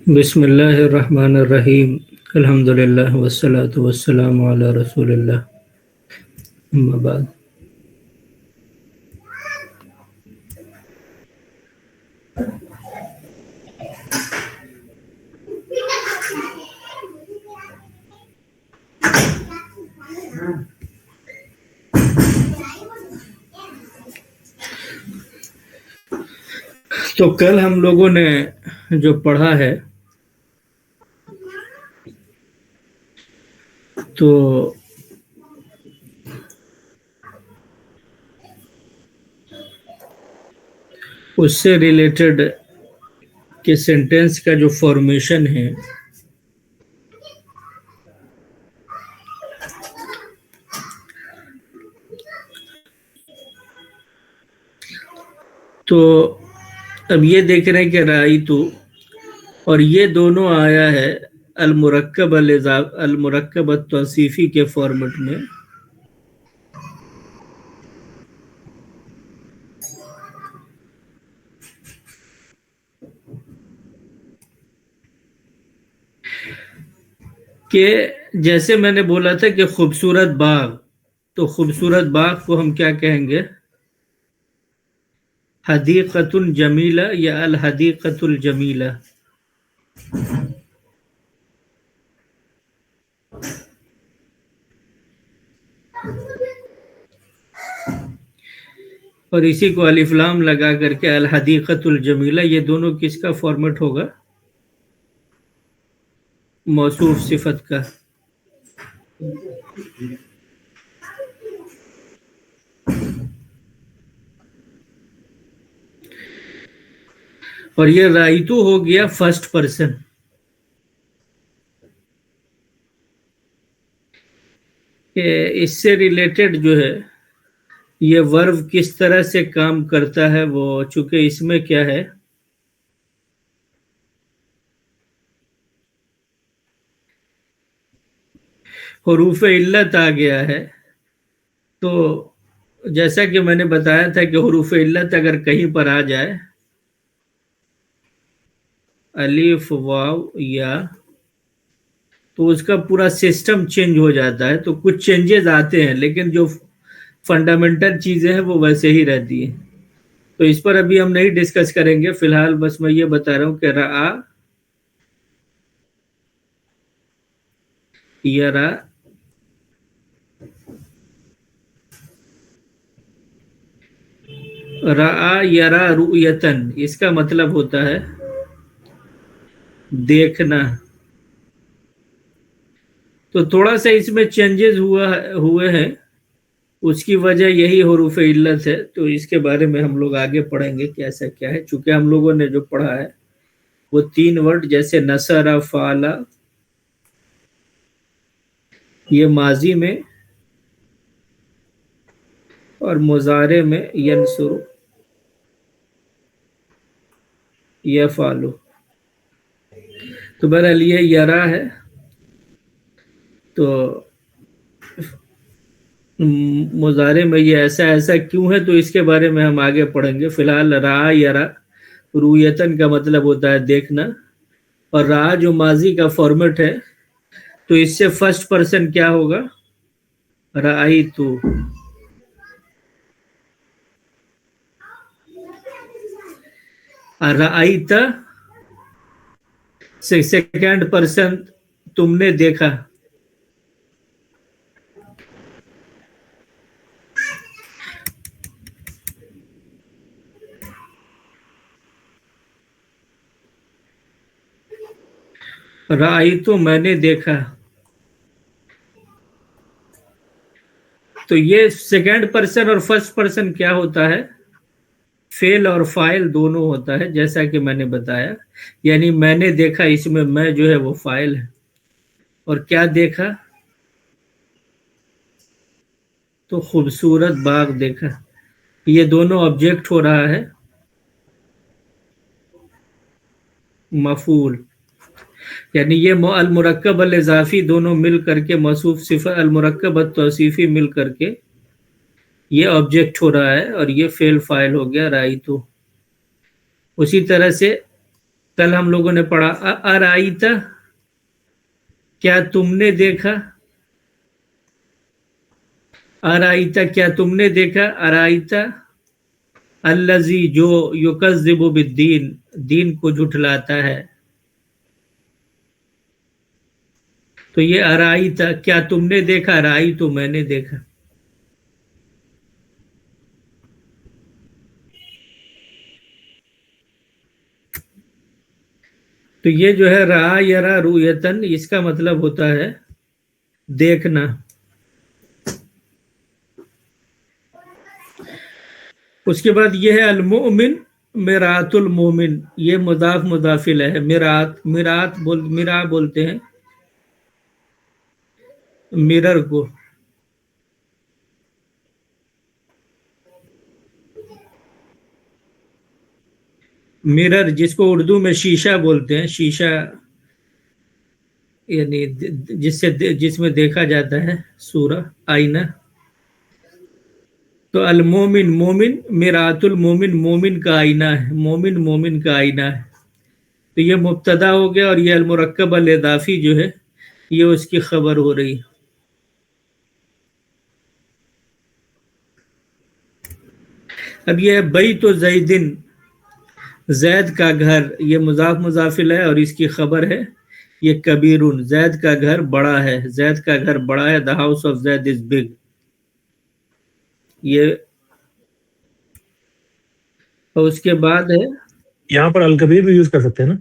بسم اللہ الرحمن الرحیم الحمد للہ والصلاة والسلام علی رسول اللہ اما بعد۔ تو کل ہم لوگوں نے جو پڑھا ہے تو اس سے ریلیٹڈ کہ سینٹینس کا جو فارمیشن ہے تو اب یہ دیکھ رہے ہیں کہ رأیتو اور یہ دونوں آیا ہے المرکب التوصیفی کے فارمیٹ میں، کہ جیسے میں نے بولا تھا کہ خوبصورت باغ، تو خوبصورت باغ کو ہم کیا کہیں گے؟ حدیقۃ الجمیلہ یا الحدیقۃ الجمیلہ۔ اور اسی کو الف لام لگا کر کے الحدیقۃ الجمیلہ، یہ دونوں کس کا فارمیٹ ہوگا؟ موصوف صفت کا۔ اور یہ رائتو ہو گیا فرسٹ پرسن، کہ اس سے ریلیٹڈ جو ہے یہ ورب کس طرح سے کام کرتا ہے، وہ چونکہ اس میں کیا ہے، حروف علت آ گیا ہے۔ تو جیسا کہ میں نے بتایا تھا کہ حروف علت اگر کہیں پر آ جائے، الف واو یا، تو اس کا پورا سسٹم چینج ہو جاتا ہے۔ تو کچھ چینجز آتے ہیں لیکن جو فنڈامنٹل چیزیں ہیں وہ ویسے ہی رہتی ہیں۔ تو اس پر ابھی ہم نہیں ڈسکس کریں گے، فی الحال بس میں یہ بتا رہا ہوں کہ رآ، یرا، رآ یرا رؤیتن، اس کا مطلب ہوتا ہے دیکھنا۔ تو تھوڑا سا اس میں چینجز ہوئے ہیں، اس کی وجہ یہی حروف علت ہے۔ تو اس کے بارے میں ہم لوگ آگے پڑھیں گے کہ ایسا کیا ہے، چونکہ ہم لوگوں نے جو پڑھا ہے وہ 3 ورڈ جیسے نصر، فعل، یہ ماضی میں اور مضارع میں ینصر، یفعل۔ تو بہرحال یہ یرا ہے، تو مضارع میں یہ ایسا کیوں ہے، تو اس کے بارے میں ہم آگے پڑھیں گے۔ فی الحال رآ یرا رؤیتن کا مطلب ہوتا ہے دیکھنا، اور رآ جو ماضی کا فارمیٹ ہے تو اس سے فرسٹ پرسن کیا ہوگا؟ رأیتو۔ رأیت سیکنڈ پرسن تم نے دیکھا۔ رأیتو میں نے دیکھا، تو یہ سیکنڈ پرسن اور فرسٹ پرسن کیا ہوتا ہے؟ فعل اور فاعل دونوں ہوتا ہے، جیسا کہ میں نے بتایا۔ یعنی میں نے دیکھا، اس میں میں جو ہے وہ فاعل ہے، اور کیا دیکھا؟ تو خوبصورت باغ دیکھا۔ یہ دونوں آبجیکٹ ہو رہا ہے مفعول، یعنی یہ المرکب الاضافی دونوں مل کر کے موصوف صفت، المرکب التوصیفی مل کر کے یہ آبجیکٹ ہو رہا ہے، اور یہ فعل فاعل ہو گیا رائتو۔ اسی طرح سے کل ہم لوگوں نے پڑھا ارائیتا، کیا تم نے دیکھا، ارائیتا کیا تم نے دیکھا، ارائیتا الذی جو یکذب بالدین، دین کو جھٹلاتا ہے. تو یہ ارائیتا کیا تم نے دیکھا، رائی تو میں نے دیکھا. تو یہ جو ہے را یرا رویتن، اس کا مطلب ہوتا ہے دیکھنا. اس کے بعد یہ ہے المؤمن مرآت المومن، یہ مضاف مضافل ہے. مرآت بولتے ہیں مرر کو. مرر جس کو اردو میں شیشہ بولتے ہیں، شیشہ یعنی جس میں دیکھا جاتا ہے سورہ، آئینہ. تو المومن مومن، مرآت المومن مومن کا آئینہ ہے، مومن کا آئینہ ہے. تو یہ مبتدا ہو گیا، اور یہ المرکب الاضافی جو ہے یہ اس کی خبر ہو رہی ہے. اب یہ ہے بیت زیدن، زید کا گھر، یہ مضاف مضافل ہے اور اس کی خبر ہے یہ کبیرون، زید کا گھر بڑا ہے، زید کا گھر بڑا ہے. the house of Zaid is big. یہ اور اس کے بعد ہے، یہاں پر الکبیر بھی یوز کر سکتے ہیں نا؟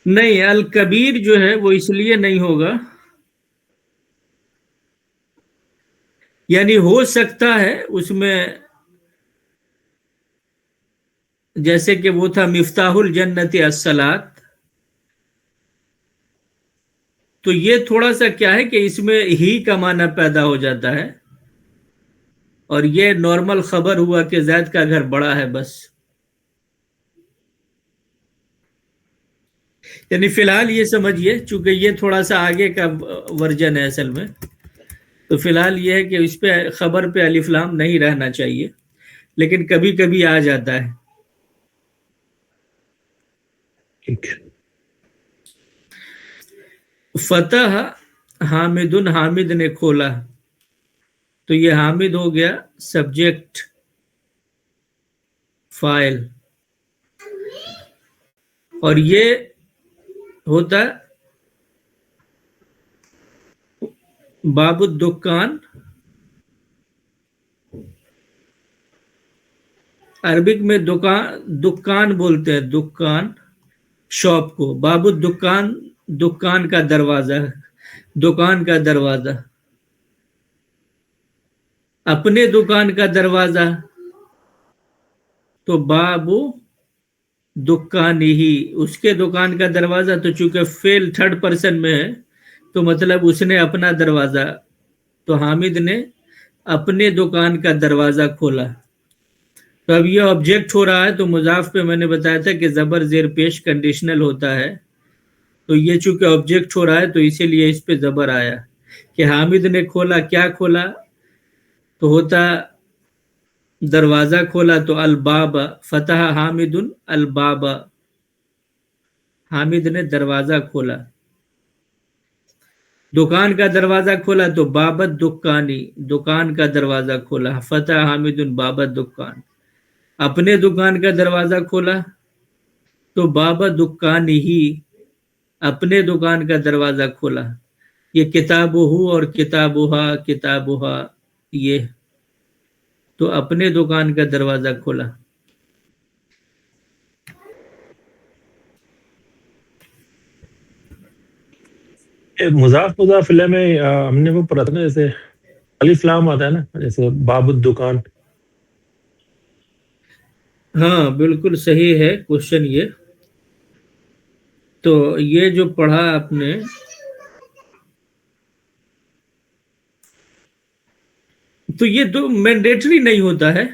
نہیں، الکبیر جو ہے وہ اس لیے نہیں ہوگا، یعنی ہو سکتا ہے اس میں جیسے کہ وہ تھا مفتاح الجنت الصلاۃ، تو یہ تھوڑا سا کیا ہے کہ اس میں ہی کا معنی پیدا ہو جاتا ہے، اور یہ نارمل خبر ہوا کہ زید کا گھر بڑا ہے بس. یعنی فی الحال یہ سمجھیے، چونکہ یہ تھوڑا سا آگے کا ورژن ہے اصل میں، تو فی الحال یہ ہے کہ اس پہ خبر پہ الف لام نہیں رہنا چاہیے، لیکن کبھی کبھی آ جاتا ہے. فتح حامد، حامد نے کھولا، تو یہ حامد ہو گیا سبجیکٹ فائل، اور یہ ہوتا باب الدکان. عربک میں دکان بولتے ہیں، دکان شاپ کو. باب الدکان، دکان کا دروازہ، دکان کا دروازہ. اپنے دکان کا دروازہ تو باب دکان ہی، اس کے دکان کا دروازہ. تو چونکہ فعل تھرڈ پرسن میں ہے تو مطلب اس نے اپنا دروازہ، تو حامد نے اپنے دکان کا دروازہ کھولا. تو اب یہ آبجیکٹ ہو رہا ہے، تو مضاف پہ میں نے بتایا تھا کہ زبر زیر پیش کنڈیشنل ہوتا ہے، تو یہ چونکہ آبجیکٹ ہو رہا ہے تو اسی لیے اس پہ زبر آیا کہ حامد نے کھولا. کیا کھولا؟ تو ہوتا دروازہ کھولا، تو الباب، فتح حامد الباب، حامد نے دروازہ کھولا. دکان کا دروازہ کھولا تو بابت دکانی، دکان کا دروازہ کھولا. فتح حامد بابت دکان. اپنے دکان کا دروازہ کھولا تو بابا دکان ہی، اپنے دکان کا دروازہ کھولا. یہ کتاب ہو اور کتابہ، یہ تو اپنے دکان کا دروازہ کھولا. مضاف مضاف الیہ میں ہم نے وہ پڑھا تھا نا، جیسے الف لام آتا ہے نا، جیسے باب الدکان. ہاں بالکل صحیح ہے کوشچن یہ. تو یہ جو پڑھا آپ نے، تو یہ تو مینڈیٹری نہیں ہوتا ہے،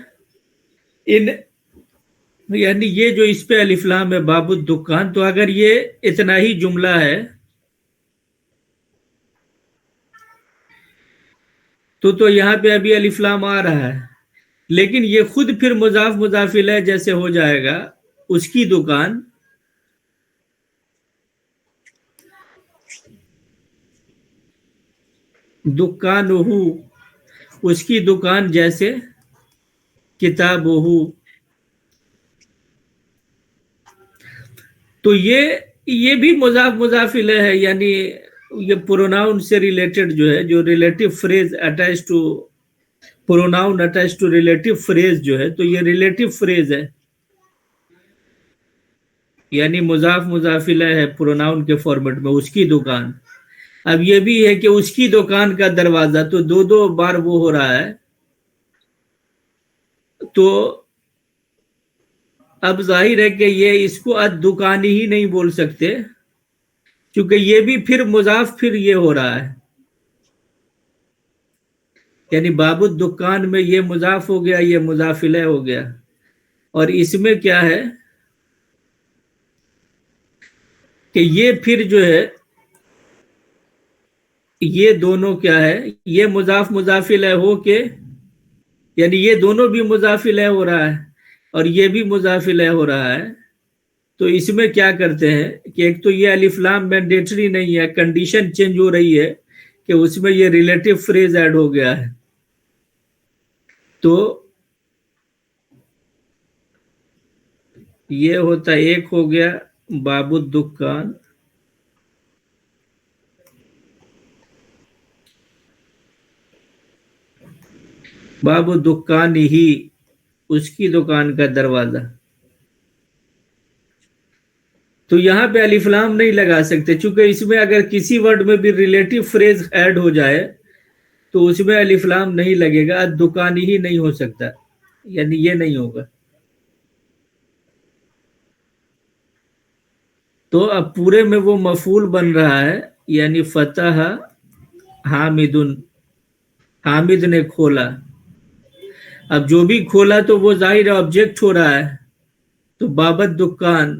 یعنی یہ جو اس پہ الف لام ہے باب الدکان، تو اگر یہ اتنا ہی جملہ ہے تو یہاں پہ ابھی الف لام آ رہا ہے، لیکن یہ خود پھر مضاف مضاف الیہ جیسے ہو جائے گا، اس کی دکان دکانہو اس کی دکان جیسے کتابہو. تو یہ بھی مضاف مضاف الیہ ہے، یعنی یہ پروناؤن سے ریلیٹڈ جو ہے، جو relative phrase attach to pronoun attach to relative phrase جو ہے، تو یہ ریلیٹو فریز ہے، یعنی مضاف مضاف الیہ ہے پروناؤن کے فارمیٹ میں. اس کی دکان. اب یہ بھی ہے کہ اس کی دکان کا دروازہ، تو دو بار وہ ہو رہا ہے. تو اب ظاہر ہے کہ یہ اس کو دکانی ہی نہیں بول سکتے، کیونکہ یہ بھی پھر مضاف پھر یہ ہو رہا ہے، یعنی باب الدکان میں یہ مضاف ہو گیا، یہ مضاف الیہ ہو گیا. اور اس میں کیا ہے کہ یہ پھر جو ہے یہ دونوں کیا ہے، یہ مضاف مضاف الیہ ہو کے، یعنی یہ دونوں بھی مضاف الیہ ہو رہا ہے اور یہ بھی مضاف الیہ ہو رہا ہے. تو اس میں کیا کرتے ہیں کہ ایک تو یہ الف لام مینڈیٹری نہیں ہے، کنڈیشن چینج ہو رہی ہے کہ اس میں یہ ریلیٹو فریز ایڈ ہو گیا ہے. تو یہ ہوتا ایک ہو گیا باب الدکان، باب الدکان ہی اس کی دکان کا دروازہ. تو یہاں پہ الف لام نہیں لگا سکتے، چونکہ اس میں اگر کسی ورڈ میں بھی ریلیٹو فریز ایڈ ہو جائے تو اس میں الف لام نہیں لگے گا، دکان ہی نہیں ہو سکتا، یعنی یہ نہیں ہوگا. تو اب پورے میں وہ مفعول بن رہا ہے، یعنی فتح حامد، حامد نے کھولا. اب جو بھی کھولا تو وہ ظاہر آبجیکٹ ہو رہا ہے، تو بابت دکان،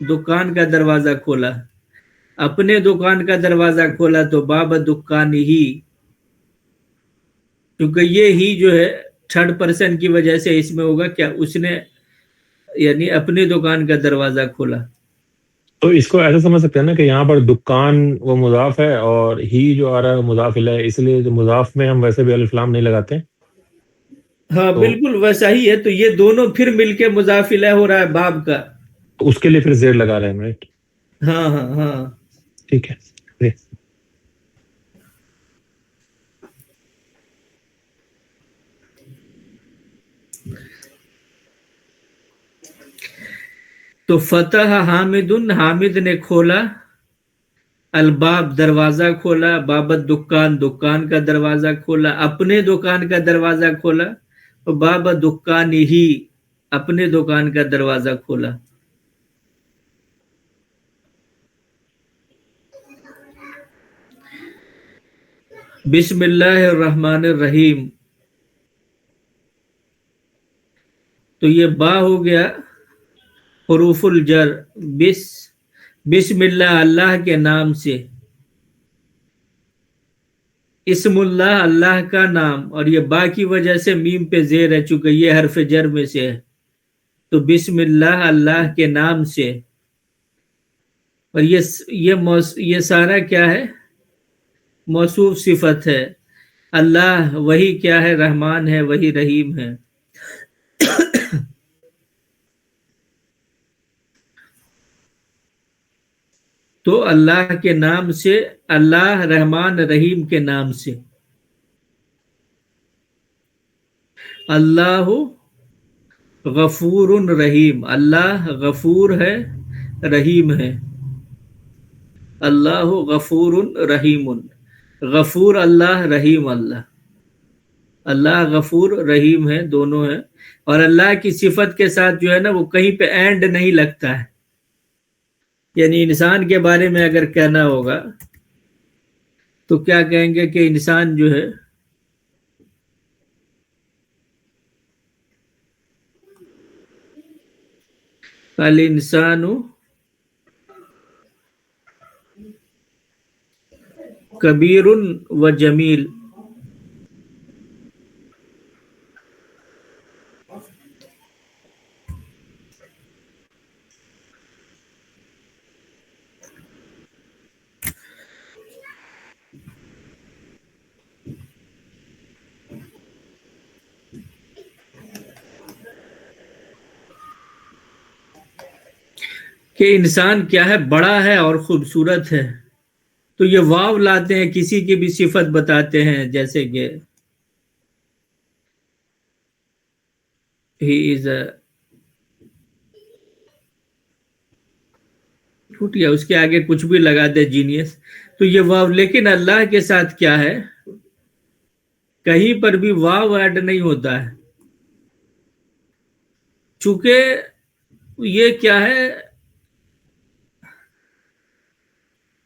دکان کا دروازہ کھولا. اپنے دکان کا دروازہ کھولا تو بابت دکان ہی، کیونکہ یہ ہی جو ہے تھرڈ پرسن کی وجہ سے اس میں ہوگا کیا، اس نے یعنی اپنے دکان کا دروازہ کھولا. تو اس کو ایسا سمجھ سکتے ہیں نا کہ یہاں پر دکان وہ مضاف ہے اور ہی جو آ رہا ہے مضاف الیہ ہے، اس لیے جو مضاف میں ہم ویسے بھی الف لام نہیں لگاتے. ہاں بالکل ویسا ہی ہے. تو یہ دونوں پھر مل کے مضاف الیہ ہو رہا ہے باب کا. تو اس کے لیے پھر زیر لگا رہے ہیں، رائٹ؟ ہاں ہاں ہاں. ٹھیک ہے. تو فتح حامد، حامد نے کھولا، الباب دروازہ کھولا، بابت دکان، دکان کا دروازہ کھولا، اپنے دکان کا دروازہ کھولا، اور بابت دکان ہی اپنے دکان کا دروازہ کھولا. بسم اللہ الرحمن الرحیم. تو یہ با ہو گیا حروف الجر. بسم اللہ اللہ کے نام سے، اسم اللہ اللہ کا نام، اور یہ با کی وجہ سے میم پہ زیر ہے چونکہ یہ حرف جر میں سے ہے. تو بسم اللہ اللہ کے نام سے. اور یہ سارا کیا ہے، موصوف صفت ہے. اللہ وہی کیا ہے، رحمان ہے، وہی رحیم ہے. تو اللہ کے نام سے، اللہ رحمان رحیم کے نام سے. اللہ غفور رحیم، اللہ غفور ہے، رحیم ہے. اللہ غفور رحیم، غفور اللہ، رحیم اللہ. اللہ غفور رحیم ہے، دونوں ہیں. اور اللہ کی صفت کے ساتھ جو ہے نا وہ کہیں پہ اینڈ نہیں لگتا ہے. یعنی انسان کے بارے میں اگر کہنا ہوگا تو کیا کہیں گے کہ انسان جو ہے الانسان کبیر و جمیل. کہ انسان کیا ہے، بڑا ہے اور خوبصورت ہے، تو یہ واو لاتے ہیں، کسی کی بھی صفت بتاتے ہیں، جیسے کہ ہی از اے ٹوٹ گیا، اس کے آگے کچھ بھی لگا دے جینیس، تو یہ واو. لیکن اللہ کے ساتھ کیا ہے، کہیں پر بھی واو ایڈ نہیں ہوتا ہے، چونکہ یہ کیا ہے،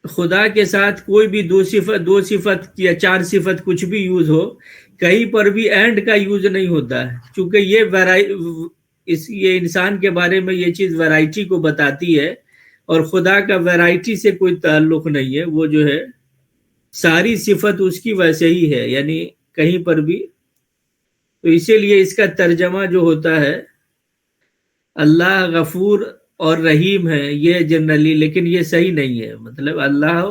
خدا کے ساتھ کوئی بھی دو صفت یا چار صفت کچھ بھی یوز ہو، کہیں پر بھی اینڈ کا یوز نہیں ہوتا ہے، چونکہ یہ انسان کے بارے میں یہ چیز ویرائٹی کو بتاتی ہے، اور خدا کا ویرائٹی سے کوئی تعلق نہیں ہے، وہ جو ہے ساری صفت اس کی ویسے ہی ہے، یعنی کہیں پر بھی. تو اسی لیے اس کا ترجمہ جو ہوتا ہے اللہ غفور اور رحیم ہے، یہ جنرلی، لیکن یہ صحیح نہیں ہے. مطلب اللہ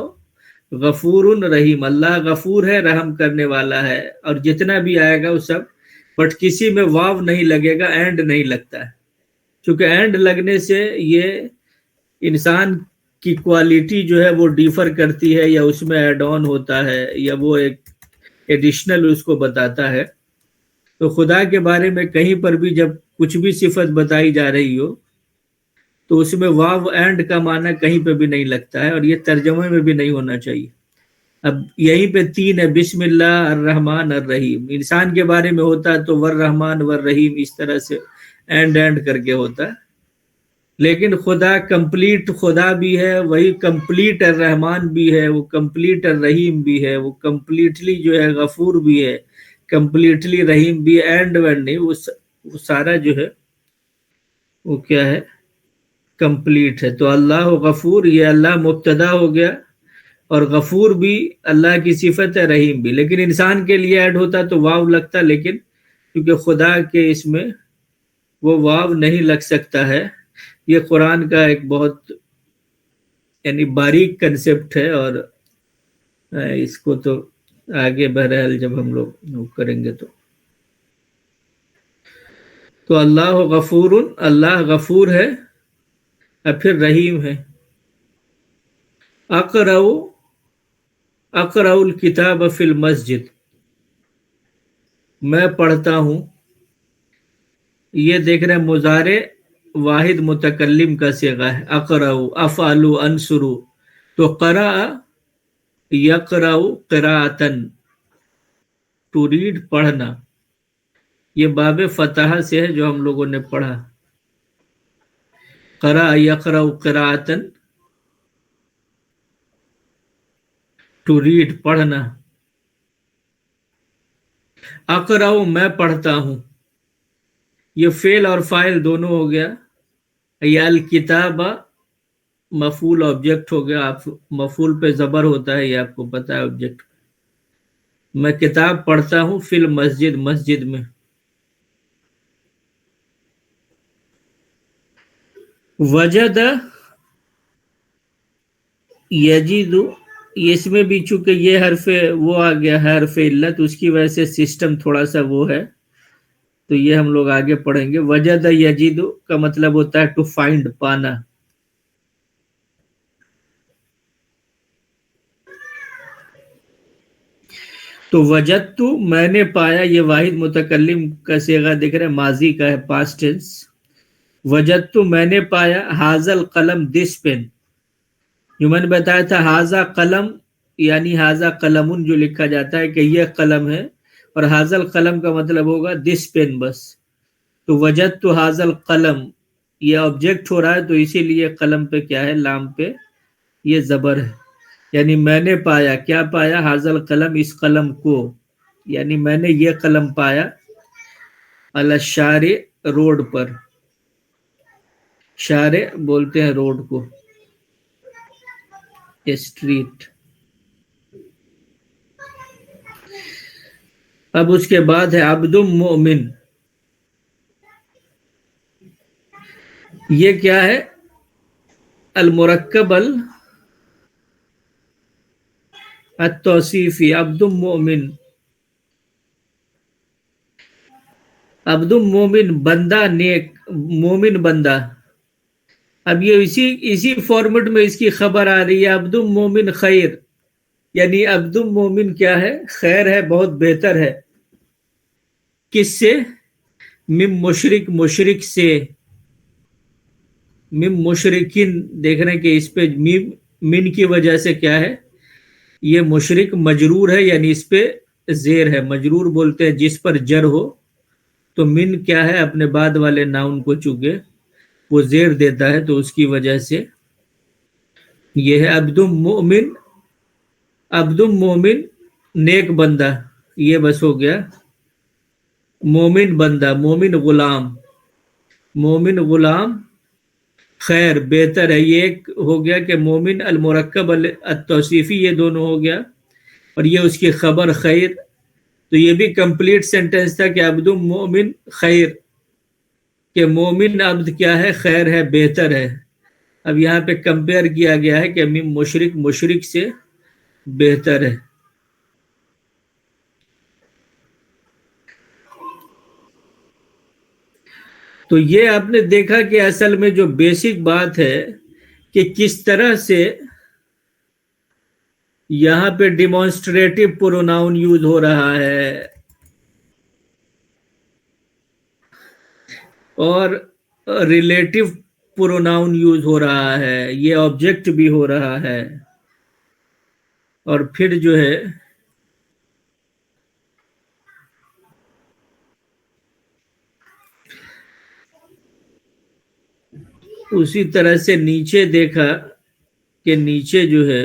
غفور رحیم، اللہ غفور ہے، رحم کرنے والا ہے، اور جتنا بھی آئے گا وہ سب، بٹ کسی میں واو نہیں لگے گا، اینڈ نہیں لگتا ہے، کیونکہ اینڈ لگنے سے یہ انسان کی کوالٹی جو ہے وہ ڈیفر کرتی ہے، یا اس میں ایڈ آن ہوتا ہے، یا وہ ایک ایڈیشنل اس کو بتاتا ہے. تو خدا کے بارے میں کہیں پر بھی جب کچھ بھی صفت بتائی جا رہی ہو تو اس میں واو اینڈ کا معنی کہیں پہ بھی نہیں لگتا ہے، اور یہ ترجمے میں بھی نہیں ہونا چاہیے. اب یہیں پہ تین ہے، بسم اللہ الرحمن الرحیم. انسان کے بارے میں ہوتا تو والرحمن والرحیم اس طرح سے اینڈ کر کے ہوتا، لیکن خدا کمپلیٹ خدا بھی ہے، وہی کمپلیٹ الرحمن بھی ہے، وہ کمپلیٹ الرحیم بھی ہے، وہ کمپلیٹلی جو ہے غفور بھی ہے، کمپلیٹلی رحیم بھی، اینڈ وینڈ نہیں، وہ سارا جو ہے وہ کیا ہے، کمپلیٹ ہے. تو اللہ غفور، یہ اللہ مبتدا ہو گیا، اور غفور بھی اللہ کی صفت ہے، رحیم بھی. لیکن انسان کے لیے ایڈ ہوتا تو واو لگتا، لیکن کیونکہ خدا کے اس میں وہ واو نہیں لگ سکتا ہے. یہ قرآن کا ایک بہت یعنی باریک کنسپٹ ہے، اور اس کو تو آگے بہرحال جب ہم لوگ کریں گے تو اللہ غفور، اللہ غفور ہے، اور پھر رحیم ہے. اقرأ الکتاب فی المسجد، میں پڑھتا ہوں. یہ دیکھ رہے ہیں مضارع واحد متکلم کا صیغہ ہے، اقرأ، افعل، انصر. تو قرأ یقرأ قراءۃ، ٹو ریڈ، پڑھنا. یہ باب فتح سے ہے جو ہم لوگوں نے پڑھا، قرأ یقرأ قراءۃ، ٹو ریڈ، پڑھنا. اقرأ، میں پڑھتا ہوں، یہ فعل اور فاعل دونوں ہو گیا. یا الکتاب مفعول آبجیکٹ ہو گیا، آپ مفعول پہ زبر ہوتا ہے، یہ آپ کو پتا ہے آبجیکٹ. میں کتاب پڑھتا ہوں فی المسجد، مسجد میں. وجد یجد، اس میں بھی چونکہ یہ حرف وہ آ گیا ہے، حرف علت، اس کی وجہ سے سسٹم تھوڑا سا وہ ہے، تو یہ ہم لوگ آگے پڑھیں گے. وجد یجد کا مطلب ہوتا ہے ٹو فائنڈ، پانا. تو وجدت، میں نے پایا، یہ واحد متکلم کا صیغہ دیکھ رہے ہیں، ماضی کا ہے، پاسٹ ٹینس. وجدت، میں نے پایا، ھذا القلم، دس پین. جو میں نے بتایا تھا ھذا قلم، یعنی ھذا قلم جو لکھا جاتا ہے کہ یہ قلم ہے، اور ھذا القلم کا مطلب ہوگا دس پین بس. تو وجدت ھذا القلم، یہ آبجیکٹ ہو رہا ہے، تو اسی لیے قلم پہ کیا ہے، لام پہ یہ زبر ہے. یعنی میں نے پایا، کیا پایا، ھذا القلم، اس قلم کو، یعنی میں نے یہ قلم پایا. علی الشارع، روڈ پر. شارع بولتے ہیں روڈ کو، اسٹریٹ. اب اس کے بعد ہے عبد مؤمن. یہ کیا ہے، المرکب التوصیفی، عبد مؤمن. عبد مومن، بندہ نیک، مومن بندہ. اب یہ اسی فارمیٹ میں اس کی خبر آ رہی ہے عبد المومن خیر، یعنی عبد المومن کیا ہے؟ خیر ہے، بہت بہتر ہے۔ کس سے؟ مم مشرک، مشرک سے، مم مشرکین، دیکھ رہے ہیں کہ اس پہ من کی وجہ سے کیا ہے؟ یہ مشرک مجرور ہے، یعنی اس پہ زیر ہے۔ مجرور بولتے ہیں جس پر جر ہو، تو من کیا ہے؟ اپنے بعد والے ناؤن کو چونکہ وہ زیر دیتا ہے تو اس کی وجہ سے یہ ہے عبد المؤمن، عبد المومن نیک بندہ، یہ بس ہو گیا۔ مومن بندہ، مومن غلام، مومن غلام خیر بہتر ہے۔ یہ ایک ہو گیا کہ مومن المرکب التوصیفی، یہ دونوں ہو گیا، اور یہ اس کی خبر خیر، تو یہ بھی کمپلیٹ سینٹنس تھا کہ عبد المومن خیر، کہ مومن عبد کیا ہے؟ خیر ہے، بہتر ہے۔ اب یہاں پہ کمپیئر کیا گیا ہے کہ مشرک مشرک سے بہتر ہے۔ تو یہ آپ نے دیکھا کہ اصل میں جو بیسک بات ہے کہ کس طرح سے یہاں پہ ڈیمانسٹریٹو پروناؤن یوز ہو رہا ہے اور ریلیٹو پروناؤن یوز ہو رہا ہے، یہ آبجیکٹ بھی ہو رہا ہے، اور پھر جو ہے اسی طرح سے نیچے دیکھا کہ نیچے جو ہے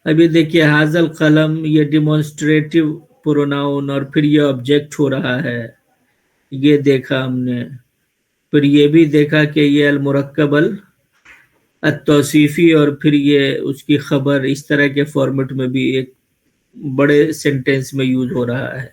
ابھی دیکھیے حاضل قلم، یہ ڈیمانسٹریٹو پروناؤن، اور پھر یہ آبجیکٹ ہو رہا ہے، یہ دیکھا ہم نے۔ پھر یہ بھی دیکھا کہ یہ المرکب التوصیفی، اور پھر یہ اس کی خبر اس طرح کے فارمیٹ میں بھی ایک بڑے سینٹنس میں یوز ہو رہا ہے۔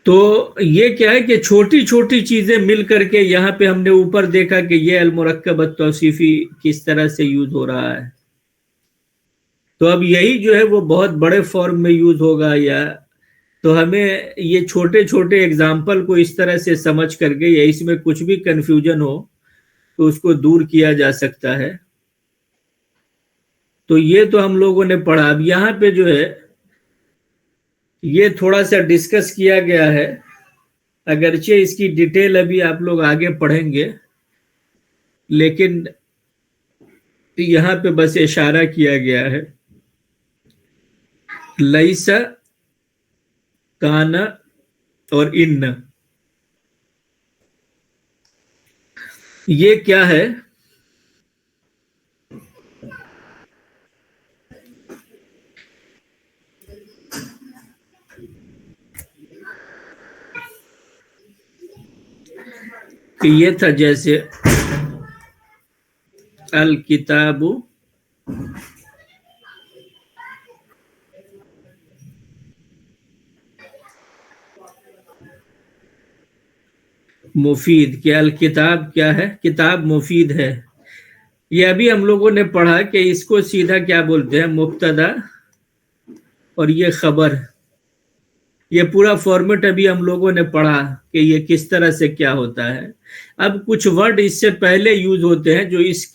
تو یہ کیا ہے کہ چھوٹی چھوٹی چیزیں مل کر کے یہاں پہ ہم نے اوپر دیکھا کہ یہ المرکب التوصیفی کس طرح سے یوز ہو رہا ہے۔ تو اب یہی جو ہے وہ بہت بڑے فارم میں یوز ہوگا، یا تو ہمیں یہ چھوٹے چھوٹے اگزامپل کو اس طرح سے سمجھ کر کے، یا اس میں کچھ بھی کنفیوژن ہو تو اس کو دور کیا جا سکتا ہے۔ تو یہ تو ہم لوگوں نے پڑھا۔ اب یہاں پہ جو ہے یہ تھوڑا سا ڈسکس کیا گیا ہے، اگرچہ اس کی ڈیٹیل ابھی آپ لوگ آگے پڑھیں گے، لیکن یہاں پہ بس اشارہ کیا گیا ہے۔ لیسا، کانا اور ان، یہ کیا ہے؟ کہ یہ تھا جیسے الکتاب مفید، کیا الکتاب کیا ہے؟ کتاب مفید ہے۔ یہ ابھی ہم لوگوں نے پڑھا کہ اس کو سیدھا کیا بولتے ہیں؟ مبتدا، اور یہ خبر۔ یہ پورا فارمیٹ ابھی ہم لوگوں نے پڑھا کہ یہ کس طرح سے کیا ہوتا ہے۔ اب کچھ ورڈ اس سے پہلے یوز ہوتے ہیں جو اس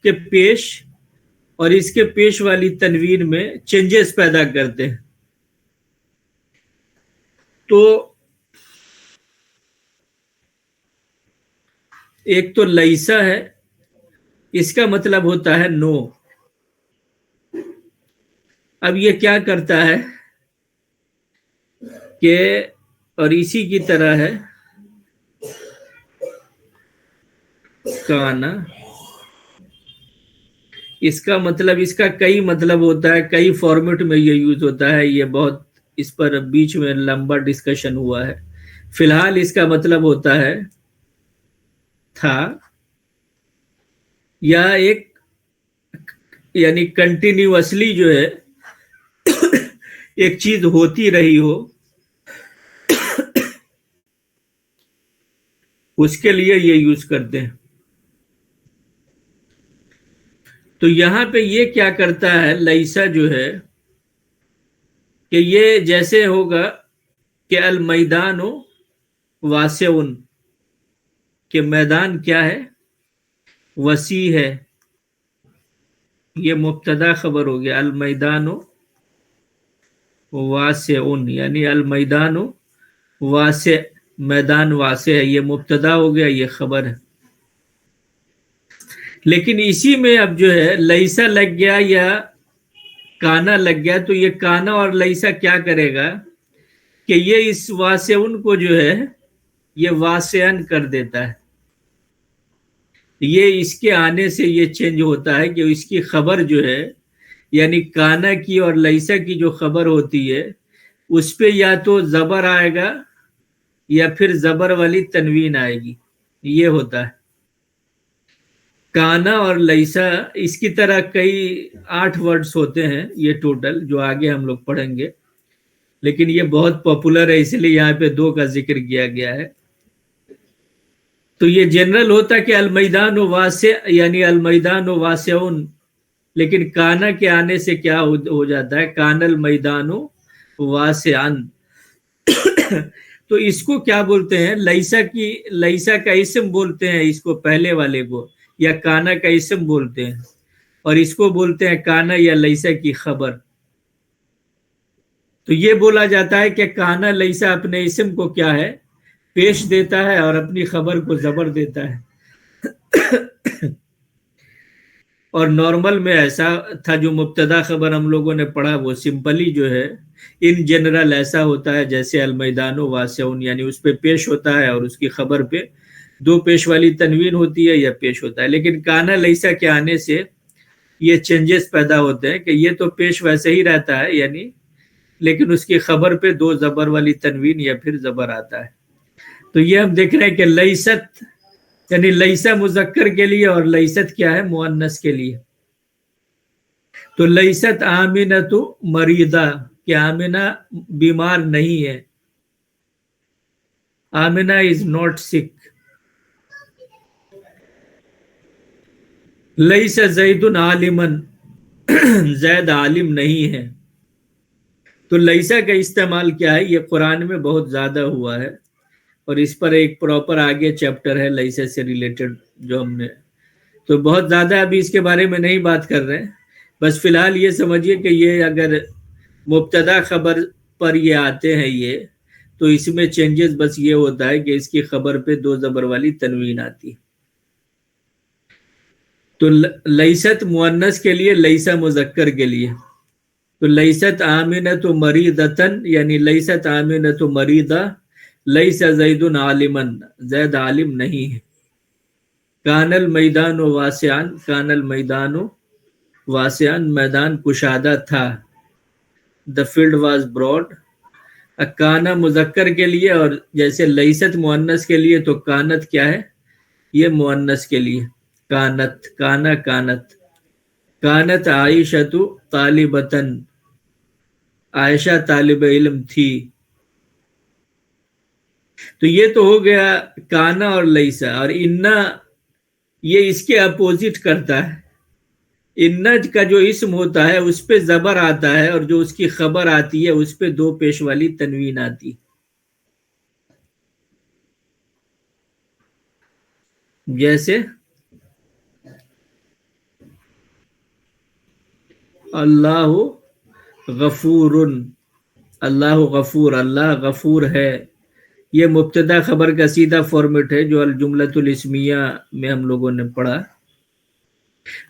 کے پیش اور اس کے پیش والی تنوین میں چینجز پیدا کرتے ہیں۔ تو ایک تو لیسا ہے، اس کا مطلب ہوتا ہے نو۔ اب یہ کیا کرتا ہے کہ، اور اسی کی طرح ہے کانا، اس کا مطلب، اس کا کئی مطلب ہوتا ہے، کئی فارمیٹ میں یہ یوز ہوتا ہے۔ یہ بہت اس پر بیچ میں لمبا ڈسکشن ہوا ہے۔ فی الحال اس کا مطلب ہوتا ہے تھا، یا ایک یعنی کنٹینیوسلی جو ہے ایک چیز ہوتی رہی ہو، اس کے لیے یہ یوز کرتے ہیں۔ تو یہاں پہ یہ کیا کرتا ہے لیسا جو ہے کہ یہ جیسے ہوگا کہ المیدان واسع، کہ میدان کیا ہے؟ وسیع ہے. یہ مبتدا خبر ہو گیا. المیدان واسع، یعنی المیدان واسع، میدان واسع ہے. یہ مبتدا ہو گیا، یہ خبر ہے. لیکن اسی میں اب جو ہے لیسا لگ گیا یا کانا لگ گیا، تو یہ کانا اور لیسا کیا کرے گا کہ یہ اس واسعن کو جو ہے یہ واسعن کر دیتا ہے. یہ اس کے آنے سے یہ چینج ہوتا ہے کہ اس کی خبر جو ہے، یعنی کانا کی اور لیسا کی جو خبر ہوتی ہے اس پہ یا تو زبر آئے گا یا پھر زبر والی تنوین آئے گی. یہ ہوتا ہے کانا اور لیسا. اس کی طرح کئی 8 ورڈز ہوتے ہیں یہ ٹوٹل، جو آگے ہم لوگ پڑھیں گے، لیکن یہ بہت پاپولر ہے اس لیے یہاں پہ 2 کا ذکر کیا گیا ہے. تو یہ جنرل ہوتا کہ المیدان واسع، یعنی المیدان واسعون، لیکن کانا کے آنے سے کیا ہو جاتا ہے؟ کان المیدان واسعن. تو اس کو کیا بولتے ہیں؟ لیسا کا اسم بولتے ہیں اس کو، پہلے والے کو، یا کانا کا اسم بولتے ہیں، اور اس کو بولتے ہیں کانا یا لیسا کی خبر. تو یہ بولا جاتا ہے کہ کانا لیسا اپنے اسم کو کیا ہے؟ پیش دیتا ہے، اور اپنی خبر کو زبر دیتا ہے. اور نارمل میں ایسا تھا، جو مبتدا خبر ہم لوگوں نے پڑھا وہ سمپلی جو ہے ان جنرل ایسا ہوتا ہے جیسے المیدان واسعون، یعنی اس پہ پیش ہوتا ہے اور اس کی خبر پہ 2 پیش والی تنوین ہوتی ہے یا پیش ہوتا ہے. لیکن کانا لیسا کے آنے سے یہ چینجز پیدا ہوتے ہیں کہ یہ تو پیش ویسے ہی رہتا ہے، یعنی لیکن اس کی خبر پہ 2 زبر والی تنوین یا پھر زبر آتا ہے. تو یہ ہم دیکھ رہے ہیں کہ لیست یعنی لیسا مذکر کے لیے اور لیست کیا ہے؟ مؤنث کے لیے. تو لیست آمنۃ مریضہ، کہ آمنہ بیمار نہیں ہے. آمنہ از ناٹ سک. لیس زید عالما، زید عالم نہیں ہے. تو لیسا کا استعمال کیا ہے؟ یہ قرآن میں بہت زیادہ ہوا ہے، اور اس پر ایک پراپر آگے چیپٹر ہے لیسا سے ریلیٹڈ جو ہم نے، تو بہت زیادہ ابھی اس کے بارے میں نہیں بات کر رہے ہیں. بس فی الحال یہ سمجھیے کہ یہ اگر مبتدا خبر پر یہ آتے ہیں یہ، تو اس میں چینجز بس یہ ہوتا ہے کہ اس کی خبر پہ 2 زبر والی تنوین آتی. تو لیست مؤنث کے لیے، لیسا مذکر کے لیے. تو لیست آمنۃ مریضۃ، یعنی لیست آمنۃ مریضہ، لیس زید عالما، زید عالم نہیں ہے. کان المیدان واسعا، کان المیدان واسعا، میدان کشادہ تھا. The field was broad. کانا مذکر کے لیے، اور جیسے لیست مؤنث کے لیے، تو کانت کیا ہے؟ یہ مؤنث کے لیے. کانت، کانا کانت. کانت عائشۃ طالبۃ، عائشہ طالب علم تھی. تو یہ تو ہو گیا کانا اور لیسا. اور انا یہ اس کے اپوزٹ کرتا ہے. انج کا جو اسم ہوتا ہے اس پہ زبر آتا ہے، اور جو اس کی خبر آتی ہے اس پہ 2 پیش والی تنوین آتی. جیسے اللہ غفور، اللہ غفور، اللہ غفور ہے. یہ مبتدا خبر کا سیدھا فارمیٹ ہے جو الجملۃ الاسمیہ میں ہم لوگوں نے پڑھا.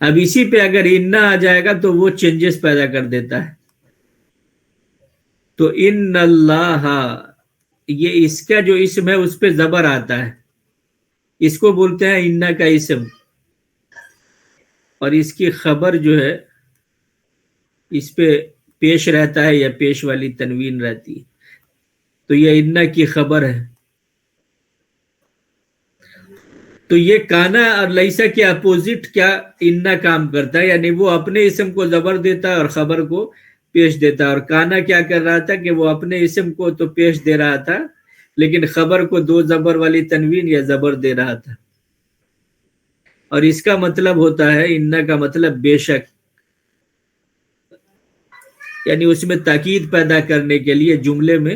اب اسی پہ اگر انا آ جائے گا تو وہ چینجز پیدا کر دیتا ہے. تو ان اللہ، یہ اس کا جو اسم ہے اس پہ زبر آتا ہے، اس کو بولتے ہیں انا کا اسم، اور اس کی خبر جو ہے اس پہ پیش رہتا ہے یا پیش والی تنوین رہتی ہے. تو یہ انا کی خبر ہے. تو یہ کانا اور لیسا کے اپوزٹ کیا انا کام کرتا ہے، یعنی وہ اپنے اسم کو زبر دیتا ہے اور خبر کو پیش دیتا ہے. اور کانا کیا کر رہا تھا کہ وہ اپنے اسم کو تو پیش دے رہا تھا، لیکن خبر کو 2 زبر والی تنوین یا زبر دے رہا تھا. اور اس کا مطلب ہوتا ہے، انا کا مطلب بے شک، یعنی اس میں تاکید پیدا کرنے کے لیے جملے میں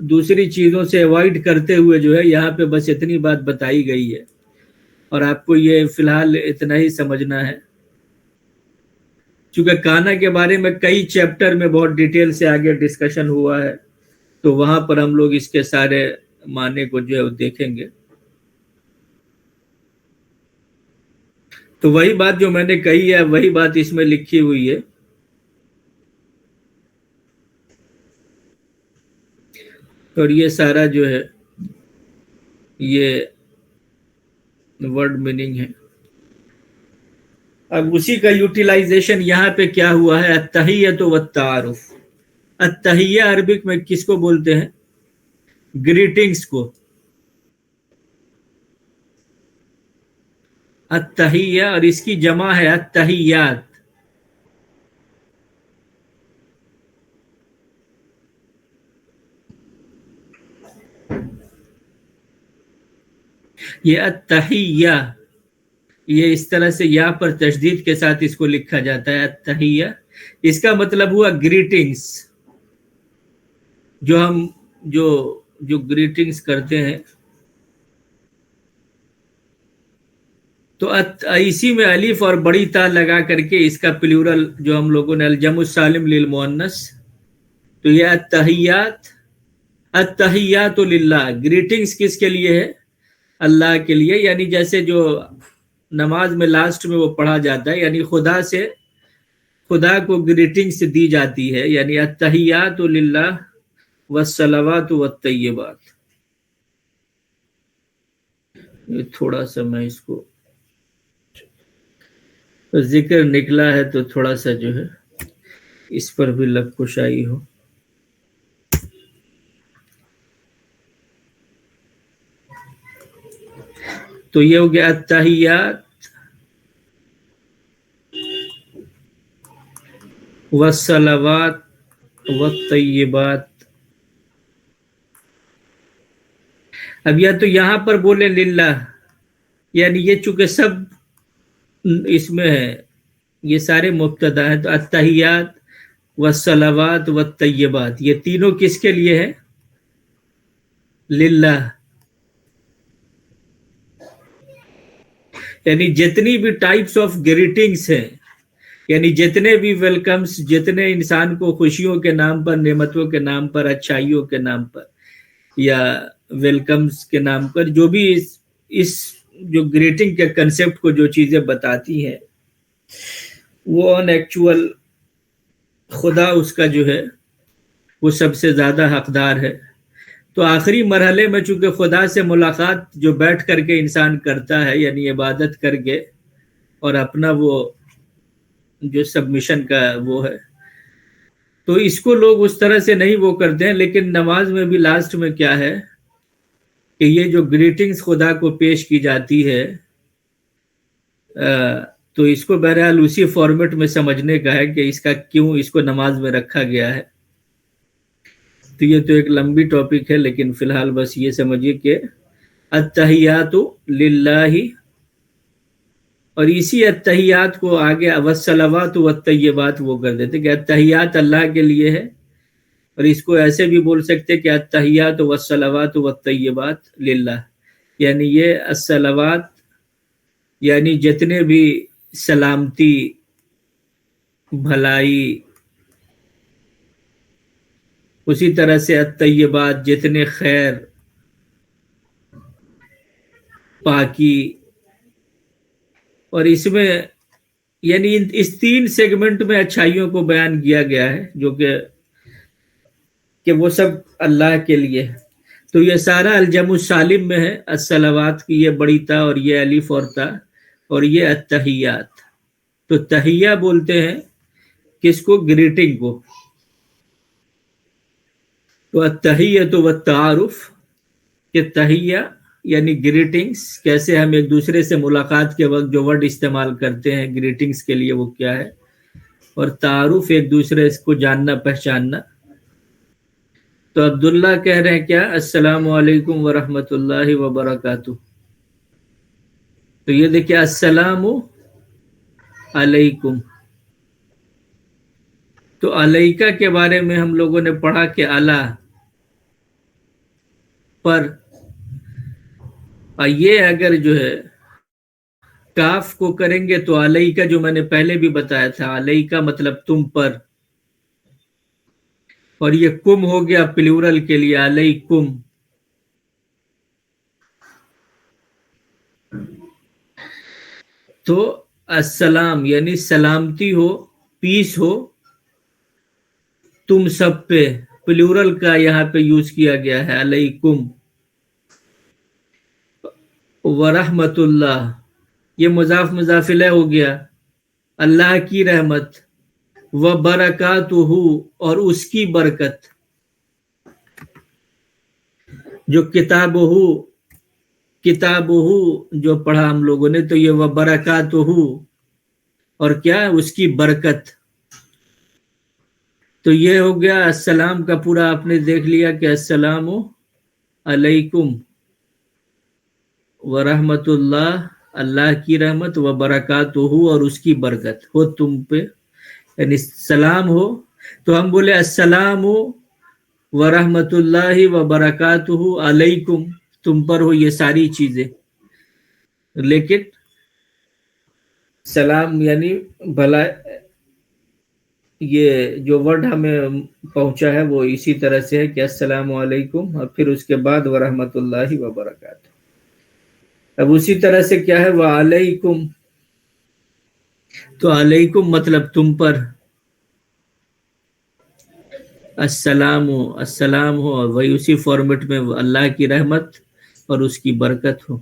دوسری چیزوں سے اوائڈ کرتے ہوئے جو ہے یہاں پہ بس اتنی بات بتائی گئی ہے، اور آپ کو یہ فی الحال اتنا ہی سمجھنا ہے، چونکہ کانا کے بارے میں کئی چیپٹر میں بہت ڈیٹیل سے آگے ڈسکشن ہوا ہے، تو وہاں پر ہم لوگ اس کے سارے معنی کو جو ہے وہ دیکھیں گے۔ تو وہی بات جو میں نے کہی ہے وہی بات اس میں لکھی ہوئی ہے۔ اور یہ سارا جو ہے یہ ورڈ میننگ ہے۔ اب اسی کا یوٹیلائزیشن یہاں پہ کیا ہوا ہے، التحیۃ والتعارف۔ التحیہ عربک میں کس کو بولتے ہیں؟ گریٹنگز کو۔ التحیہ، اور اس کی جمع ہے التحیات۔ یہ التحیہ، یہ اس طرح سے یا پر تشدید کے ساتھ اس کو لکھا جاتا ہے التحیہ۔ اس کا مطلب ہوا گریٹنگز، جو ہم جو گریٹنگز کرتے ہیں۔ تو اسی میں الف اور بڑی تا لگا کر کے اس کا پلورل جو ہم لوگوں نے الجمع السالم للمؤنث، تو یہ التحیات، التحیات للہ، گریٹنگز کس کے لیے ہے؟ اللہ کے لیے۔ یعنی جیسے جو نماز میں لاسٹ میں وہ پڑھا جاتا ہے، یعنی خدا کو گریٹنگز دی جاتی ہے، یعنی التحیات للہ والصلوات والطیبات۔ یہ تھوڑا سا میں اس کو ذکر نکلا ہے تو تھوڑا سا جو ہے اس پر بھی لگ کشائی ہو۔ تو یہ ہو گیا التحیات والصلوات والطیبات۔ اب یا تو یہاں پر بولے للہ، یعنی یہ چونکہ سب اس میں ہے، یہ سارے مبتدا ہیں، تو التحیات والصلوات والطیبات یہ تینوں کس کے لیے ہے؟ للہ۔ یعنی جتنی بھی ٹائپس آف گریٹنگس ہیں، یعنی جتنے بھی ویلکمز، جتنے انسان کو خوشیوں کے نام پر، نعمتوں کے نام پر، اچھائیوں کے نام پر یا ویلکمز کے نام پر جو بھی اس جو گریٹنگ کے کنسیپٹ کو جو چیزیں بتاتی ہیں، وہ ان ایکچول خدا اس کا جو ہے وہ سب سے زیادہ حقدار ہے۔ تو آخری مرحلے میں چونکہ خدا سے ملاقات جو بیٹھ کر کے انسان کرتا ہے، یعنی عبادت کر کے اور اپنا وہ جو سبمیشن کا وہ ہے، تو اس کو لوگ اس طرح سے نہیں وہ کرتے ہیں، لیکن نماز میں بھی لاسٹ میں کیا ہے کہ یہ جو گریٹنگز خدا کو پیش کی جاتی ہے، تو اس کو بہرحال اسی فارمیٹ میں سمجھنے کا ہے کہ اس کا کیوں اس کو نماز میں رکھا گیا ہے۔ تو یہ تو ایک لمبی ٹاپک ہے، لیکن فی الحال بس یہ سمجھیے کہ التحیات للہ، اور اسی التحیات کو آگے والصلوات والطیبات وہ کر دیتے کہ التحیات اللہ کے لیے ہے، اور اس کو ایسے بھی بول سکتے کہ التحیات والصلوات والطیبات للہ، یعنی یہ الصلوات یعنی جتنے بھی سلامتی، بھلائی، اسی طرح سے الطیبات جتنے خیر، پاکی، اور اس میں یعنی اس تین سیگمنٹ میں اچھائیوں کو بیان کیا گیا ہے جو کہ وہ سب اللہ کے لیے ہے۔ تو یہ سارا الجمع السالم میں ہے، الصلوات کی یہ بڑی تا اور یہ الف اور تا، اور یہ التحیات۔ تو تحیہ بولتے ہیں کس کو؟ گریٹنگ کو۔ تو التحیۃ والتعارف کہ تحیہ یعنی گریٹنگز، کیسے ہم ایک دوسرے سے ملاقات کے وقت جو ورڈ استعمال کرتے ہیں گریٹنگز کے لیے وہ کیا ہے، اور تعارف ایک دوسرے کو جاننا پہچاننا۔ تو عبداللہ کہہ رہے ہیں کیا؟ السلام علیکم ورحمۃ اللہ وبرکاتہ۔ تو یہ دیکھیں السلام علیکم، تو علیکہ کے بارے میں ہم لوگوں نے پڑھا کہ اللہ، پر. اور یہ اگر جو ہے کاف کو کریں گے تو علیہ کا جو میں نے پہلے بھی بتایا تھا، علیہ کا مطلب تم پر، اور یہ کم ہو گیا پلورل کے لیے علیکم. تو السلام یعنی سلامتی ہو، پیس ہو تم سب پہ، پلورل کا یہاں پہ یوز کیا گیا ہے علیکم. ورحمت اللہ یہ مضاف مضاف الیہ ہو گیا، اللہ کی رحمت، وبرکاتہ اور اس کی برکت. جو کتاب جو پڑھا ہم لوگوں نے تو یہ وبرکاتہ اور کیا اس کی برکت. تو یہ ہو گیا السلام کا پورا، آپ نے دیکھ لیا کہ السلام علیکم ورحمت اللہ، اللہ کی رحمت، وبرکاتہ اور اس کی برکت ہو تم پہ، یعنی سلام ہو. تو ہم بولے السلام ورحمت اللہ وبرکاتہ علیکم، تم پر ہو یہ ساری چیزیں. لیکن سلام یعنی بھلا، یہ جو ورڈ ہمیں پہنچا ہے وہ اسی طرح سے ہے کہ السلام علیکم اور پھر اس کے بعد ورحمت اللہ وبرکاتہ. اب اسی طرح سے کیا ہے وعلیکم، تو علیکم مطلب تم پر، السلام ہو اور وہی اسی فارمیٹ میں اللہ کی رحمت اور اس کی برکت ہو.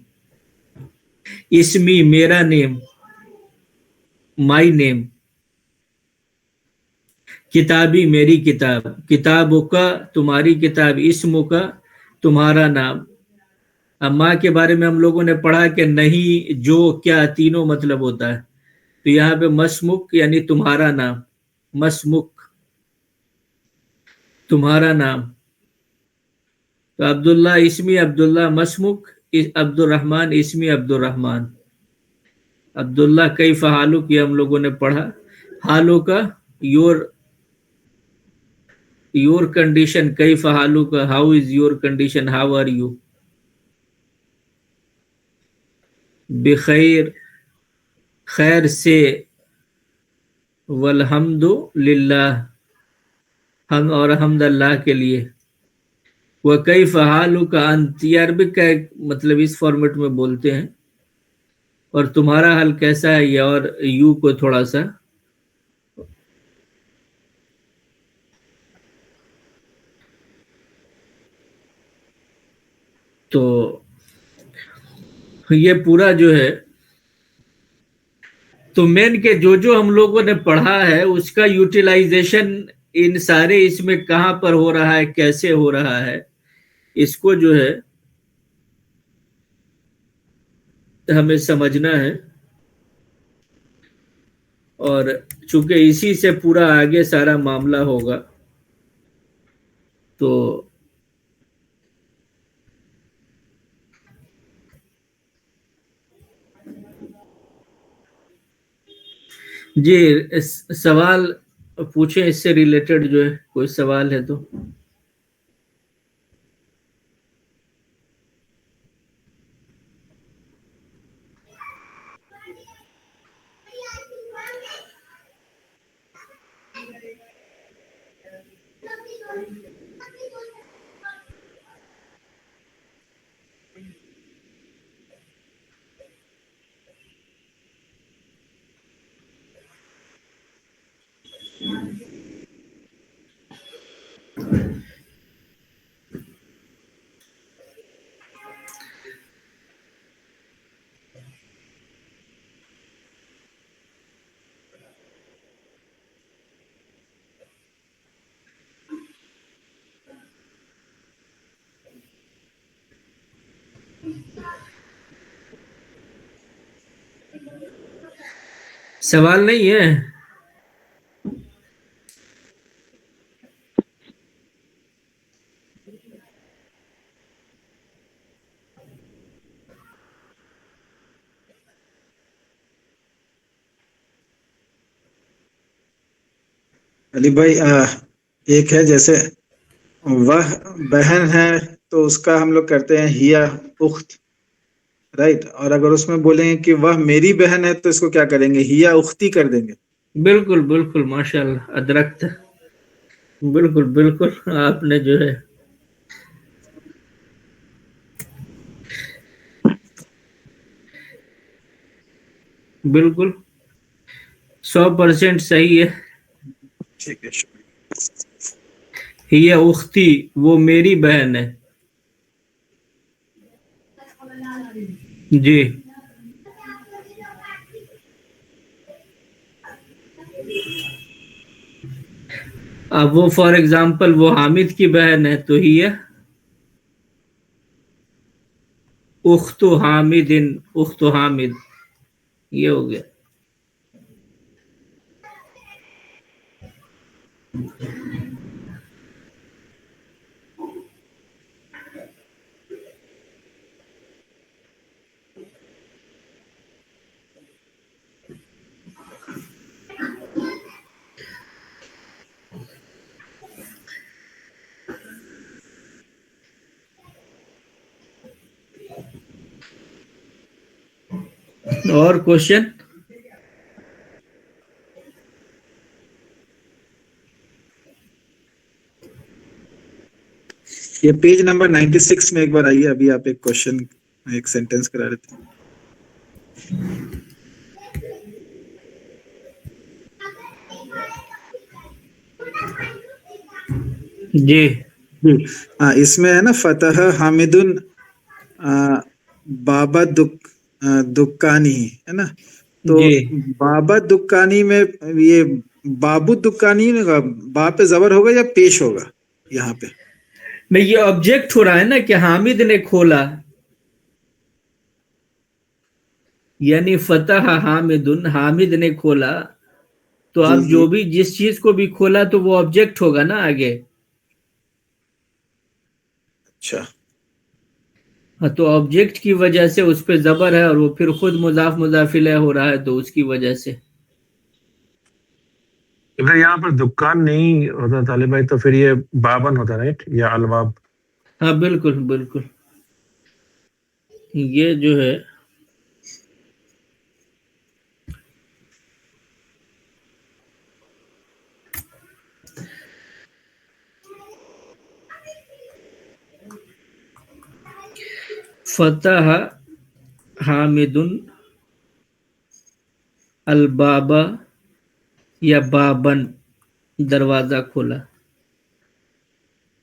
اسمی میرا نیم، مائی نیم. کتابی میری کتاب، کتابوں کا تمہاری کتاب، اسموں کا تمہارا نام. اب ماں کے بارے میں ہم لوگوں نے پڑھا کہ نہیں جو کیا تینوں مطلب ہوتا ہے، تو یہاں پہ مسمک یعنی تمہارا نام، مسمک تمہارا نام. تو عبداللہ اسمی عبداللہ، مسمک عبد الرحمن اسمی عبد الرحمن. عبداللہ کیف حالک یہ ہم لوگوں نے پڑھا، حالوں کا یور کنڈیشن، کیف حالک how is your condition, how are you. بخیر خیر سے، والحمد للہ ہم اور حمد اللہ کے لیے. وَكَيْفَ حَالُكَ أَنْتَ، یہ عربک کا ایک مطلب اس فارمیٹ میں بولتے ہیں. اور تمہارا حال کیسا ہے، یہ اور یو کو تھوڑا سا تو یہ پورا جو ہے تو مین کے جو ہم لوگوں نے پڑھا ہے اس کا یوٹیلائزیشن ان سارے اس میں کہاں پر ہو رہا ہے، کیسے ہو رہا ہے، اس کو جو ہے ہمیں سمجھنا ہے. اور چونکہ اسی سے پورا آگے سارا معاملہ ہوگا تو جی سوال پوچھیں اس سے ریلیٹڈ، جو ہے کوئی سوال ہے تو. سوال نہیں ہے؟ علی بھائی ایک ہے جیسے وہ بہن ہے تو اس کا ہم لوگ کرتے ہیں ہیا اخت، رائٹ. اور اگر اس میں بولیں گے کہ وہ میری بہن ہے تو اس کو کیا کریں گے؟ ہیا اختی کر دیں گے. بالکل بالکل، ماشاء اللہ، ادرکت. بالکل بالکل، آپ نے جو ہے بالکل 100% صحیح ہے. ٹھیک ہے، شکریہ. ہی اختی، وہ میری بہن ہے. جی. اب وہ فار ایگزامپل وہ حامد کی بہن ہے تو ہی اخت حامد، اخت حامد، یہ ہو گیا. اور کوشچن؟ یہ پیج نمبر 96 میں ایک بار آئیے. ابھی آپ ایک کوشچن، ایک سینٹینس کرا رہے تھے. جی اس میں ہے نا فتح حامد بابا دکانی ہے نا. تو جی بابا دکانی میں یہ بابو دکانی با پہ زبر ہوگا یا پیش ہوگا یہاں پہ؟ نہیں، یہ آبجیکٹ ہو رہا ہے نا کہ حامد نے کھولا، یعنی فتح حامد، حامد نے کھولا. تو جی اب جی، جو بھی جس چیز کو بھی کھولا تو وہ آبجیکٹ ہوگا نا آگے. اچھا. ہاں، تو آبجیکٹ کی وجہ سے اس پہ زبر ہے، اور وہ پھر خود مضاف مضاف الیہ ہو رہا ہے تو اس کی وجہ سے. اگر یہاں پر دکان نہیں ہوتا طالب بھائی تو پھر یہ بابن ہوتا رائٹ، یا الباب. ہاں بالکل بالکل، یہ جو ہے فتح حامد البابا یا بابن، دروازہ کھولا.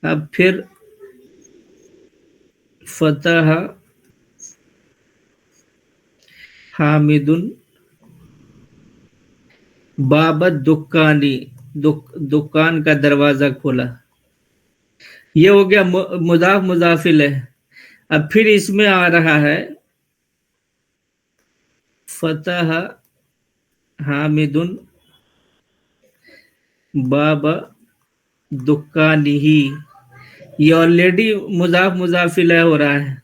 اب پھر فتح حامد بابت دکانی، دکان کا دروازہ کھولا. یہ ہو گیا مضاف مضاف الیہ. اب پھر اس میں آ رہا ہے فتح حامد باب دکانی ہی، یہ آلریڈی مضاف مضاف الیہ ہو رہا ہے.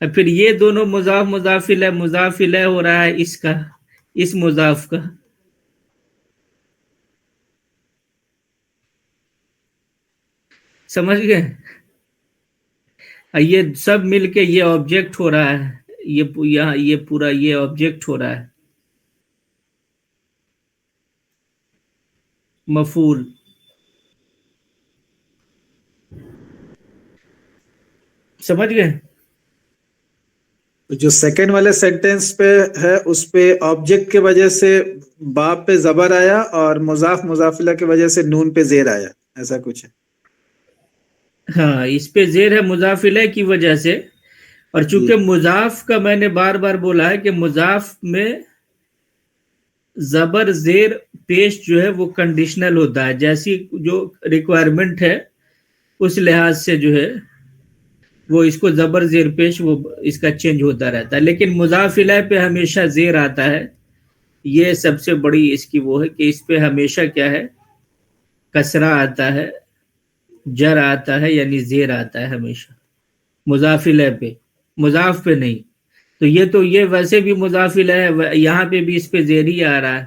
اب پھر یہ دونوں مضاف مضاف الیہ ہو رہا ہے اس کا، اس مضاف کا. سمجھ گئے؟ یہ سب مل کے یہ آبجیکٹ ہو رہا ہے. یہاں یہ پورا یہ آبجیکٹ ہو رہا ہے، مفعول. سمجھ گئے؟ جو سیکنڈ والے سینٹینس پہ ہے اس پہ آبجیکٹ کے وجہ سے باپ پہ زبر آیا اور مضاف مضافلہ کی وجہ سے نون پہ زیر آیا، ایسا کچھ ہے. ہاں، اس پہ زیر ہے مضاف الیہ کی وجہ سے. اور جی چونکہ مضاف کا میں نے بار بار بولا ہے کہ مضاف میں زبر زیر پیش جو ہے وہ کنڈیشنل ہوتا ہے، جیسی جو ریکوائرمنٹ ہے اس لحاظ سے جو ہے وہ اس کو زبر زیر پیش وہ اس کا چینج ہوتا رہتا ہے. لیکن مضاف الیہ پہ ہمیشہ زیر آتا ہے. یہ سب سے بڑی اس کی وہ ہے کہ اس پہ ہمیشہ کیا ہے، کسرہ آتا ہے، جر آتا ہے، یعنی زیر آتا ہے ہمیشہ مضاف الیہ پہ، مضاف پہ نہیں. تو یہ ویسے بھی مضاف الیہ ہے، یہاں پہ بھی اس پہ زیر ہی آ رہا ہے.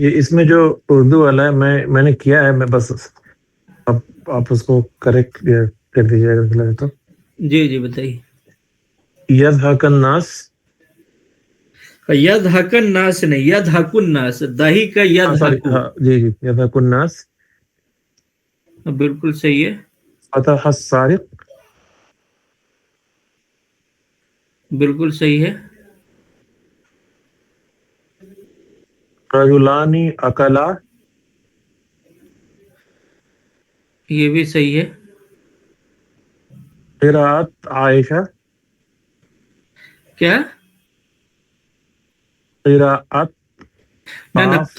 یہ اس میں جو اردو والا ہے میں نے کیا ہے، میں بس آپ اس کو کریکٹ کر دیجیے اگر غلط ہے تو. جی جی بتائیے. یضحک الناس، یضحک الناس نہیں، یضحک الناس، دہی کا سوری، یضحک. جی جی، یضحک الناس. بالکل صحیح ہے. فتح السارق، بالکل صحیح ہے. رجلان اکلا، یہ بھی صحیح ہے. قراءت عائشہ، کیا؟ قراءت نہ قاف،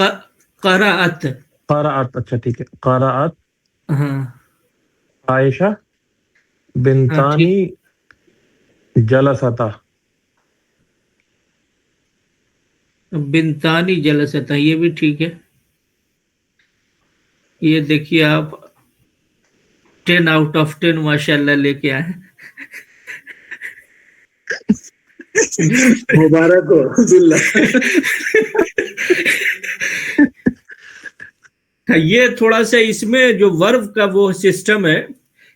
قرأت. قراءت، اچھا ٹھیک ہے، قراءت ہاں عائشہ ہاں بنتانی ٹھیک. جلستا. بنتانی جلستا، یہ بھی ٹھیک ہے. یہ دیکھیے آپ 10/10 ماشاء اللہ لے کے آئے. مبارک ہو عبداللہ. یہ تھوڑا سا اس میں جو ورب کا وہ سسٹم ہے،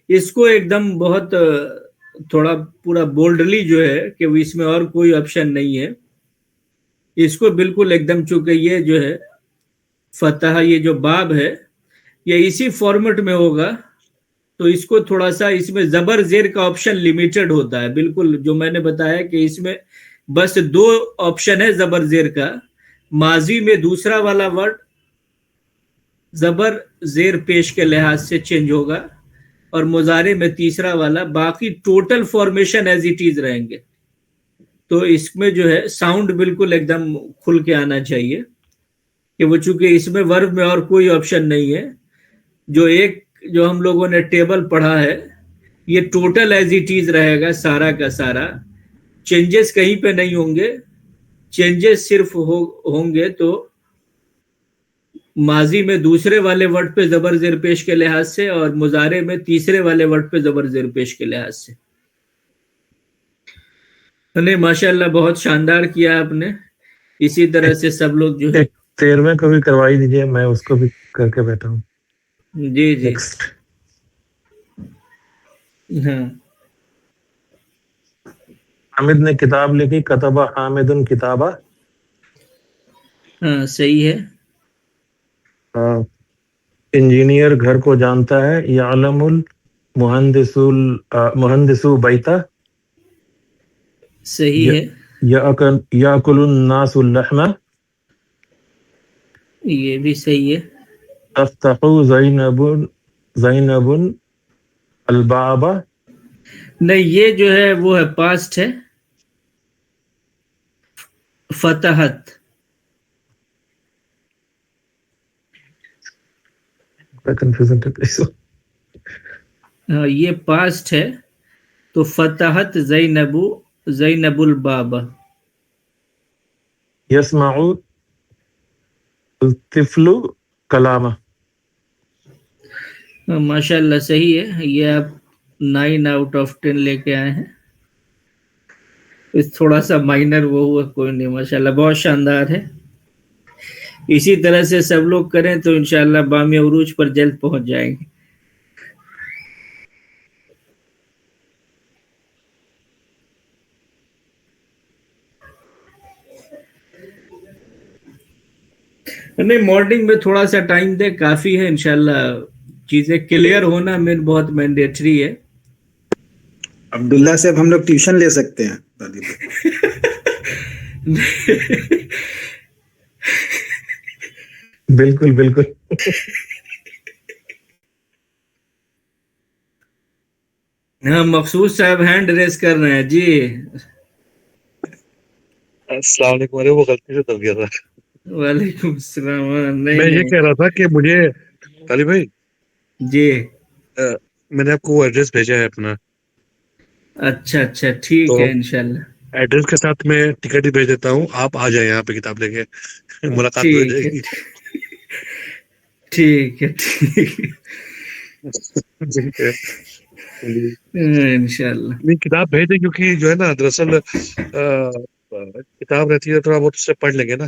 اس کو ایک دم بہت تھوڑا پورا بولڈلی جو ہے کہ اس میں اور کوئی آپشن نہیں ہے، اس کو بالکل ایک دم، چونکہ یہ جو ہے فتح، یہ جو باب ہے یہ اسی فارمیٹ میں ہوگا، تو اس کو تھوڑا سا اس میں زبر زیر کا آپشن لیمیٹڈ ہوتا ہے. بالکل جو میں نے بتایا کہ اس میں بس 2 آپشن ہے زبر زیر کا. ماضی میں دوسرا والا ورڈ زبر زیر پیش کے لحاظ سے چینج ہوگا، اور مضارع میں تیسرا والا. باقی total formation as it is رہیں گے. تو اس میں جو ہے ساؤنڈ بالکل ایک دم کھل کے آنا چاہیے کہ وہ، چونکہ اس میں ورب میں اور کوئی آپشن نہیں ہے. جو ہم لوگوں نے ٹیبل پڑھا ہے یہ ٹوٹل ایز اٹ از رہے گا، سارا کا سارا. چینجز کہیں پہ نہیں ہوں گے. چینجز صرف ہوں گے تو ماضی میں دوسرے والے ورڈ پہ زبر زیر پیش کے لحاظ سے، اور مضارع میں تیسرے والے ورڈ پہ زبر زیر پیش کے لحاظ سے. نہیں ماشاء اللہ بہت شاندار کیا آپ نے. اسی طرح سے سب لوگ جو ہے. 13ویں کو بھی کروائی دیجیے، میں اس کو بھی کر کے بیٹھا ہوں. جی جی نیکسٹ. ہاں حامد نے کتاب لکھی، کتبہ حامد کتابہ. ہاں صحیح ہے. انجینئر گھر کو جانتا ہے، یعلم المہندس بیتا. صحیح ہے. یاکل الناس اللحم، یہ بھی صحیح ہے. تفتح زینب الباب. نہیں یہ جو ہے وہ ہے پاسٹ ہے. فتحت. ہاں یہ پاسٹ ہے، تو فتحت زینب الباب. یسمع الطفل کلامہ. ماشاء اللہ صحیح ہے. یہ آپ 9/10 لے کے آئے ہیں. اس تھوڑا سا مائنر وہ ہوا، کوئی نہیں، ماشاء اللہ بہت شاندار ہے. اسی طرح سے سب لوگ کریں تو انشاءاللہ بامی عروج پر جلد پہنچ جائیں گے. نہیں مارننگ میں تھوڑا سا ٹائم دے، کافی ہے. انشاءاللہ چیزیں کلیئر ہونا بہت مینڈیٹری ہے. عبداللہ سے اب ہم لوگ ٹیوشن لے سکتے ہیں. بالکل بالکل. ہاں مقصود صاحب ہینڈ ریس کر رہے ہیں. جی السلام علیکم. ارے وہ غلطی سے دب گیا تھا. وعلیکم السلام. میں یہ کہہ رہا تھا کہ مجھے طالب بھائی، جی میں نے آپ کو وہ ایڈریس بھیجا ہے اپنا، اچھا ٹھیک تو ہے. انشاءاللہ ایڈریس کے ساتھ میں ٹکٹ ہی بھیج دیتا ہوں. آپ آ جائیں یہاں پہ کتاب لے کے، ملاقات بھی ہو ٹھیک جائے ہے. گی. ٹھیک ہے. ٹھیک ہے. انشاءاللہ نہیں کتاب بھیج دیں، کیونکہ جو ہے نا دراصل کتاب رہتی ہے تھوڑا بہت اس سے پڑھ لیں گے نا.